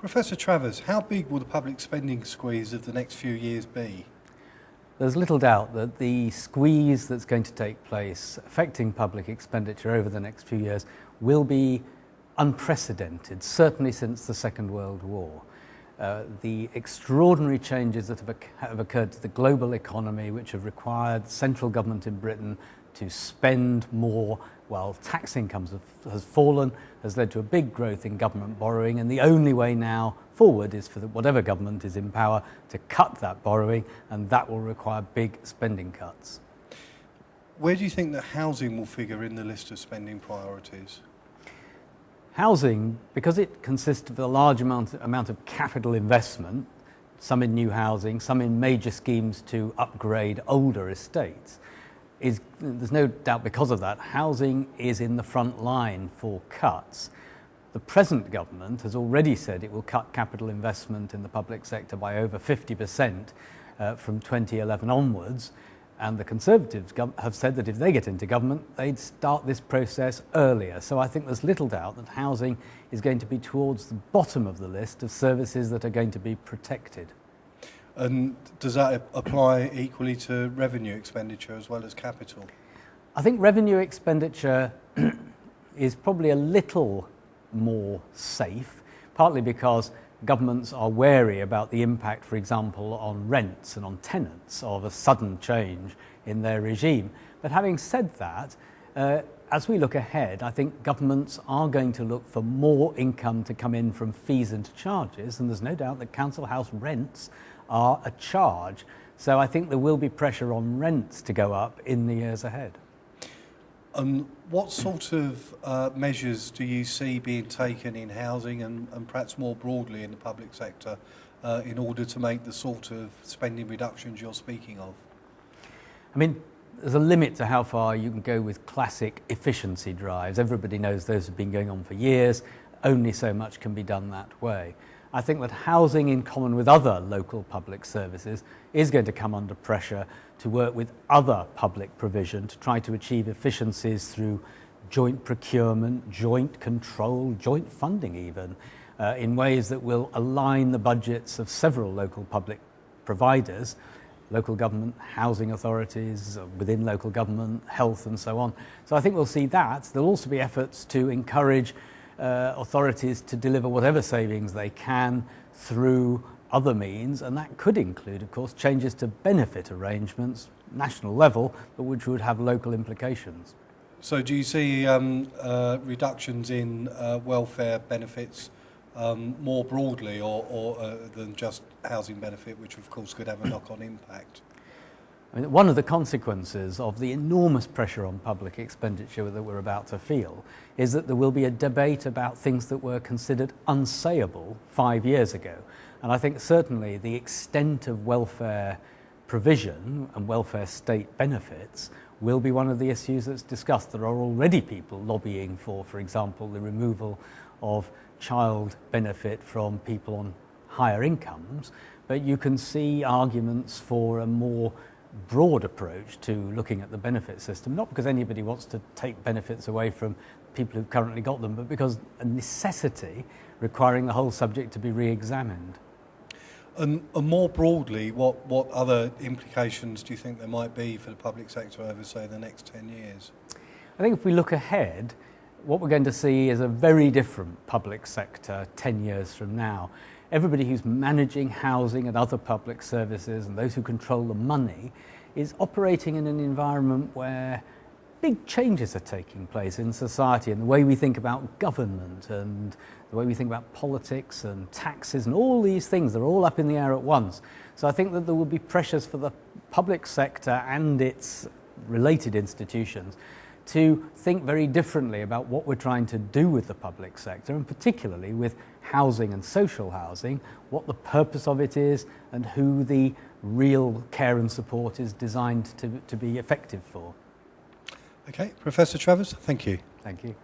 Professor Travers, how big will the public spending squeeze of the next few years be? There's little doubt that the squeeze that's going to take place affecting public expenditure over the next few years will be unprecedented, certainly since the Second World War. The extraordinary changes that have occurred to the global economy, which have required central government in Britain to spend more while tax incomes has fallen, has led to a big growth in government borrowing, and the only way now forward is for whatever government is in power to cut that borrowing, and that will require big spending cuts. Where do you think that housing will figure in the list of spending priorities? Housing, because it consists of a large amount of capital investment, some in new housing, some in major schemes to upgrade older estates, there's no doubt because of that, housing is in the front line for cuts. The present government has already said it will cut capital investment in the public sector by over 50% from 2011 onwards, and the Conservatives have said that if they get into government, they'd start this process earlier. So I think there's little doubt that housing is going to be towards the bottom of the list of services that are going to be protected. And does that apply equally to revenue expenditure as well as capital? I think revenue expenditure is probably a little more safe, partly because governments are wary about the impact, for example, on rents and on tenants of a sudden change in their regime. But having said that, as we look ahead, I think governments are going to look for more income to come in from fees and charges, and there's no doubt that council house rents are a charge. So I think there will be pressure on rents to go up in the years ahead. What sort of measures do you see being taken in housing and perhaps more broadly in the public sector in order to make the sort of spending reductions you're speaking of? I mean, there's a limit to how far you can go with classic efficiency drives. Everybody knows those have been going on for years. Only so much can be done that way. I think that housing, in common with other local public services, is going to come under pressure to work with other public provision to try to achieve efficiencies through joint procurement, joint control, joint funding even, in ways that will align the budgets of several local public providers, local government, housing authorities, within local government, health and so on. So I think we'll see that. There'll also be efforts to encourage authorities to deliver whatever savings they can through other means, and that could include, of course, changes to benefit arrangements, national level, but which would have local implications. So do you see reductions in welfare benefits more broadly or than just housing benefit, which of course could have a knock-on impact? I mean, one of the consequences of the enormous pressure on public expenditure that we're about to feel is that there will be a debate about things that were considered unsayable 5 years ago. And I think certainly the extent of welfare provision and welfare state benefits will be one of the issues that's discussed. There are already people lobbying for example, the removal of child benefit from people on higher incomes, but you can see arguments for a more broad approach to looking at the benefit system, not because anybody wants to take benefits away from people who've currently got them, but because a necessity requiring the whole subject to be re-examined. And more broadly, what other implications do you think there might be for the public sector over, say, the next 10 years? I think if we look ahead, what we're going to see is a very different public sector 10 years from now. Everybody who's managing housing and other public services and those who control the money is operating in an environment where big changes are taking place in society, and the way we think about government and the way we think about politics and taxes and all these things, they're all up in the air at once. So I think that there will be pressures for the public sector and its related institutions to think very differently about what we're trying to do with the public sector, and particularly with housing and social housing, what the purpose of it is and who the real care and support is designed to be effective for. Okay, Professor Travers, thank you. Thank you.